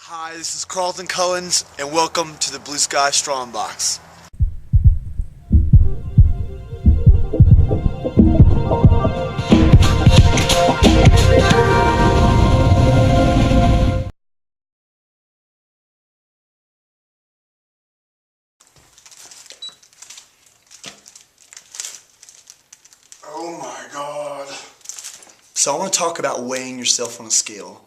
Hi, this is Carlton Cullins, and welcome to the Blue Sky Strongbox. Oh my God. So I want to talk about weighing yourself on a scale.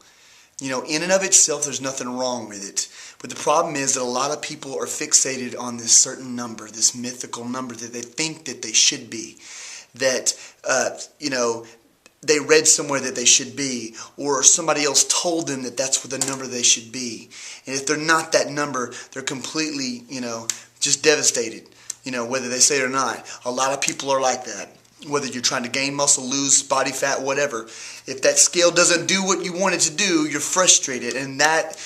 You know, in and of itself, there's nothing wrong with it. But the problem is that a lot of people are fixated on this certain number, this mythical number that they think that they should be. That, they read somewhere that they should be, or somebody else told them that that's what the number they should be. And if they're not that number, they're completely, just devastated, whether they say it or not. A lot of people are like that. Whether you're trying to gain muscle, lose body fat, whatever. If that scale doesn't do what you want it to do, you're frustrated, and that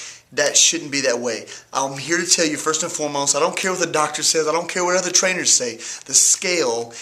shouldn't be that way. I'm here to tell you, first and foremost, I don't care what the doctor says, I don't care what other trainers say. The scale,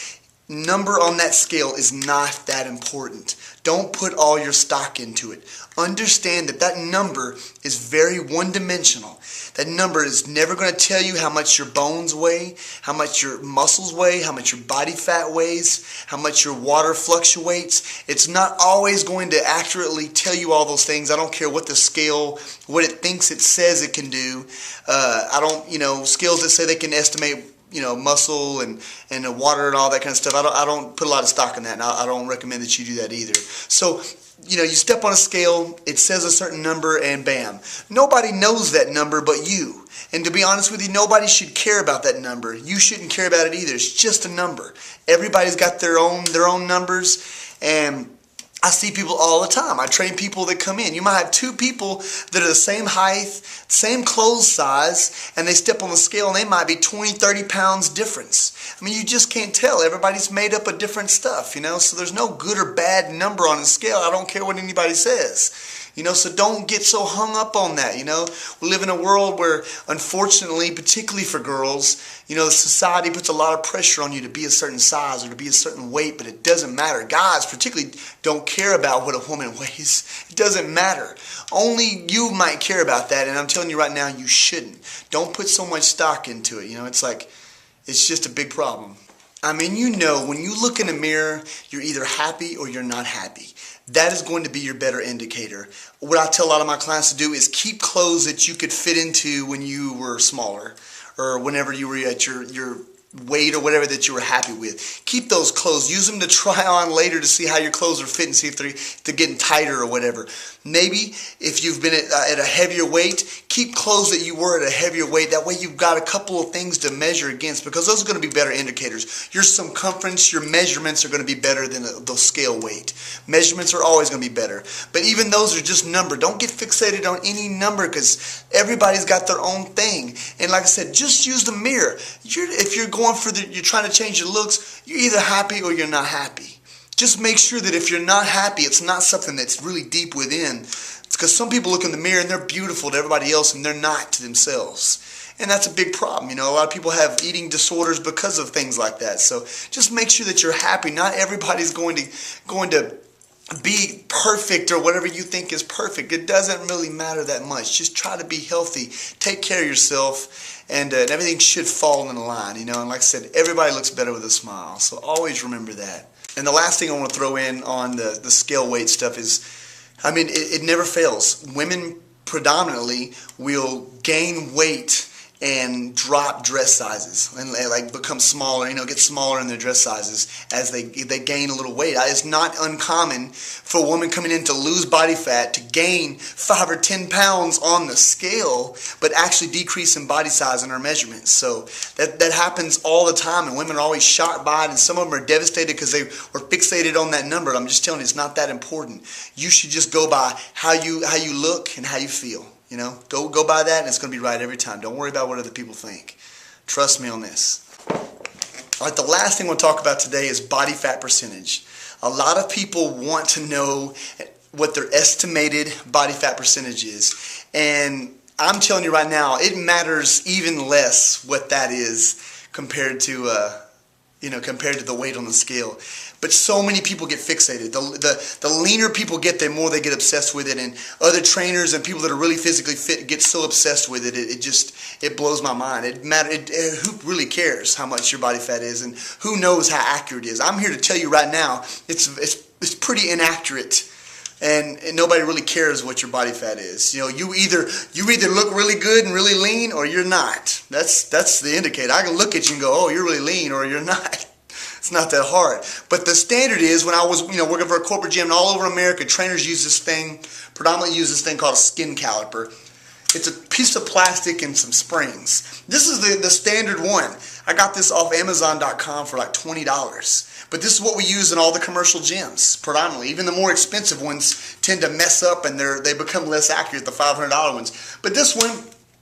number on that scale is not that important. Don't put all your stock into it. Understand that that number is very one-dimensional. That number is never going to tell you how much your bones weigh, how much your muscles weigh, how much your body fat weighs, how much your water fluctuates. It's not always going to accurately tell you all those things. I don't care what the scale, what it thinks it says it can do. Scales that say they can estimate muscle and the water and all that kind of stuff. I don't put a lot of stock in that, and I don't recommend that you do that either. So, you step on a scale, it says a certain number, and bam. Nobody knows that number but you. And to be honest with you, nobody should care about that number. You shouldn't care about it either. It's just a number. Everybody's got their own numbers, and I see people all the time. I train people that come in. You might have two people that are the same height, same clothes size, and they step on the scale and they might be 20, 30 pounds difference. I mean, you just can't tell. Everybody's made up of different stuff, so there's no good or bad number on the scale. I don't care what anybody says. So don't get so hung up on that, We live in a world where, unfortunately, particularly for girls, the society puts a lot of pressure on you to be a certain size or to be a certain weight, but it doesn't matter. Guys particularly don't care about what a woman weighs. It doesn't matter. Only you might care about that, and I'm telling you right now, you shouldn't. Don't put so much stock into it, it's just a big problem. I mean, when you look in a mirror, you're either happy or you're not happy. That is going to be your better indicator. What I tell a lot of my clients to do is keep clothes that you could fit into when you were smaller or whenever you were at your weight or whatever that you were happy with. Keep those clothes. Use them to try on later to see how your clothes are fitting, see if they're getting tighter or whatever. Maybe if you've been at a heavier weight, keep clothes that you were at a heavier weight. That way you've got a couple of things to measure against, because those are going to be better indicators. Your circumference, your measurements are going to be better than the scale weight. Measurements are always going to be better. But even those are just number. Don't get fixated on any number, because everybody's got their own thing. And like I said, just use the mirror. If you're trying to change your looks, you're either happy or you're not happy. Just make sure that if you're not happy, it's not something that's really deep within. It's because some people look in the mirror and they're beautiful to everybody else and they're not to themselves. And that's a big problem. A lot of people have eating disorders because of things like that. So just make sure that you're happy. Not everybody's going to be perfect or whatever you think is perfect. It doesn't really matter that much. Just try to be healthy. Take care of yourself, and everything should fall in line. And like I said, everybody looks better with a smile. So always remember that. And the last thing I want to throw in on the scale weight stuff is, it never fails. Women predominantly will gain weight and drop dress sizes and become smaller, get smaller in their dress sizes as they gain a little weight. It's not uncommon for a woman coming in to lose body fat to gain 5 or 10 pounds on the scale, but actually decrease in body size in her measurements. So that happens all the time, and women are always shocked by it, and some of them are devastated because they were fixated on that number. I'm just telling you, it's not that important. You should just go by how you look and how you feel. Go by that, and it's going to be right every time. Don't worry about what other people think. Trust me on this. All right, the last thing we'll talk about today is body fat percentage. A lot of people want to know what their estimated body fat percentage is. And I'm telling you right now, it matters even less what that is compared to the weight on the scale. But so many people get fixated. The leaner people get, the more they get obsessed with it. And other trainers and people that are really physically fit get so obsessed with it. It blows my mind. Who really cares how much your body fat is, and who knows how accurate it is? I'm here to tell you right now, it's pretty inaccurate. And nobody really cares what your body fat is. You know, you either look really good and really lean, or you're not. That's the indicator. I can look at you and go, oh, you're really lean, or you're not. It's not that hard. But the standard is, when I was working for a corporate gym all over America, trainers predominantly use this thing called a skin caliper. It's a piece of plastic and some springs. This is the standard one. I got this off Amazon.com for like $20. But this is what we use in all the commercial gyms, predominantly. Even the more expensive ones tend to mess up, and they become less accurate, the $500 ones. But this one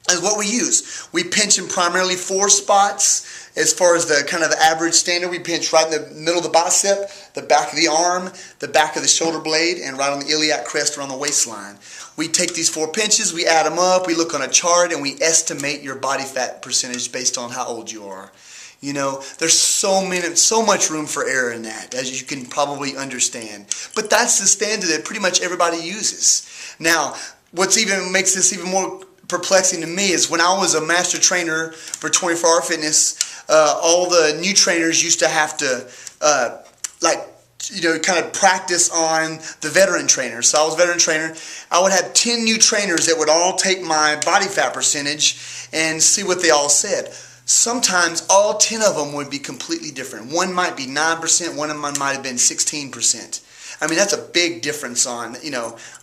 is what we use. We pinch in primarily 4 spots. As far as the kind of average standard, we pinch right in the middle of the bicep, the back of the arm, the back of the shoulder blade, and right on the iliac crest around the waistline. We take these 4 pinches, we add them up, we look on a chart, and we estimate your body fat percentage based on how old you are. You know, there's so much room for error in that, as you can probably understand. But that's the standard that pretty much everybody uses. Now, makes this even more perplexing to me is when I was a master trainer for 24 Hour Fitness, all the new trainers used to have to kind of practice on the veteran trainers. So I was a veteran trainer. I would have 10 new trainers that would all take my body fat percentage and see what they all said. Sometimes all 10 of them would be completely different. One might be 9%, one of them might have been 16%. I mean, that's a big difference on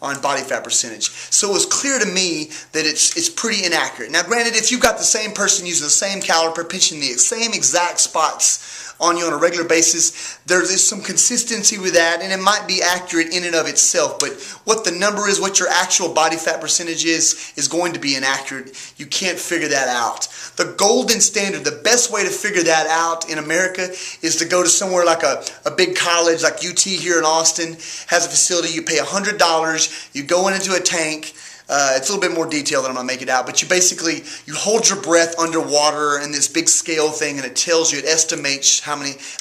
body fat percentage. So it was clear to me that it's pretty inaccurate. Now, granted, if you've got the same person using the same caliper, pinching the same exact spots on you on a regular basis, there's some consistency with that, and it might be accurate in and of itself. But what the number is, what your actual body fat percentage is going to be inaccurate. You can't figure that out. The golden standard, the best way to figure that out in America is to go to somewhere like a big college like UT here in Austin, has a facility. You pay $100, you go into a tank. It's a little bit more detailed than I'm going to make it out, but you hold your breath underwater in this big scale thing, and it estimates how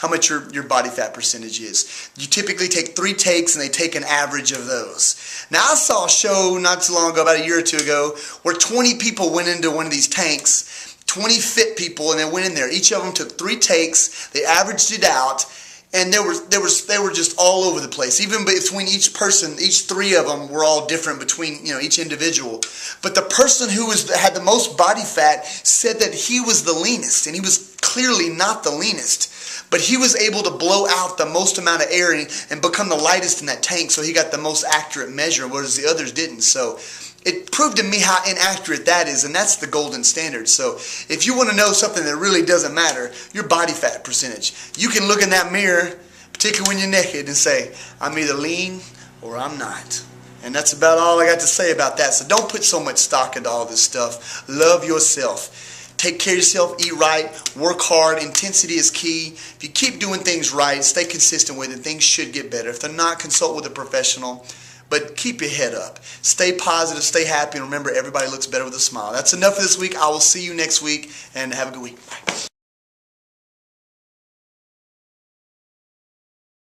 much your body fat percentage is. You typically take 3 takes, and they take an average of those. Now, I saw a show not too long ago, about a year or 2 ago, where 20 people went into one of these tanks, 20 fit people, and they went in there. Each of them took 3 takes, they averaged it out, and they were just all over the place. Even between each person, each 3 of them were all different between each individual. But the person who had the most body fat said that he was the leanest, and he was clearly not the leanest. But he was able to blow out the most amount of air and become the lightest in that tank, so he got the most accurate measure, whereas the others didn't. So it proved to me how inaccurate that is, and that's the golden standard. So if you want to know something that really doesn't matter, your body fat percentage, you can look in that mirror, particularly when you're naked, and say, I'm either lean or I'm not. And that's about all I got to say about that. So don't put so much stock into all this stuff. Love yourself. Take care of yourself, eat right, work hard. Intensity is key. If you keep doing things right, stay consistent with it, things should get better. If they're not, consult with a professional. But keep your head up. Stay positive, stay happy, and remember, everybody looks better with a smile. That's enough for this week. I will see you next week, and have a good week. Bye.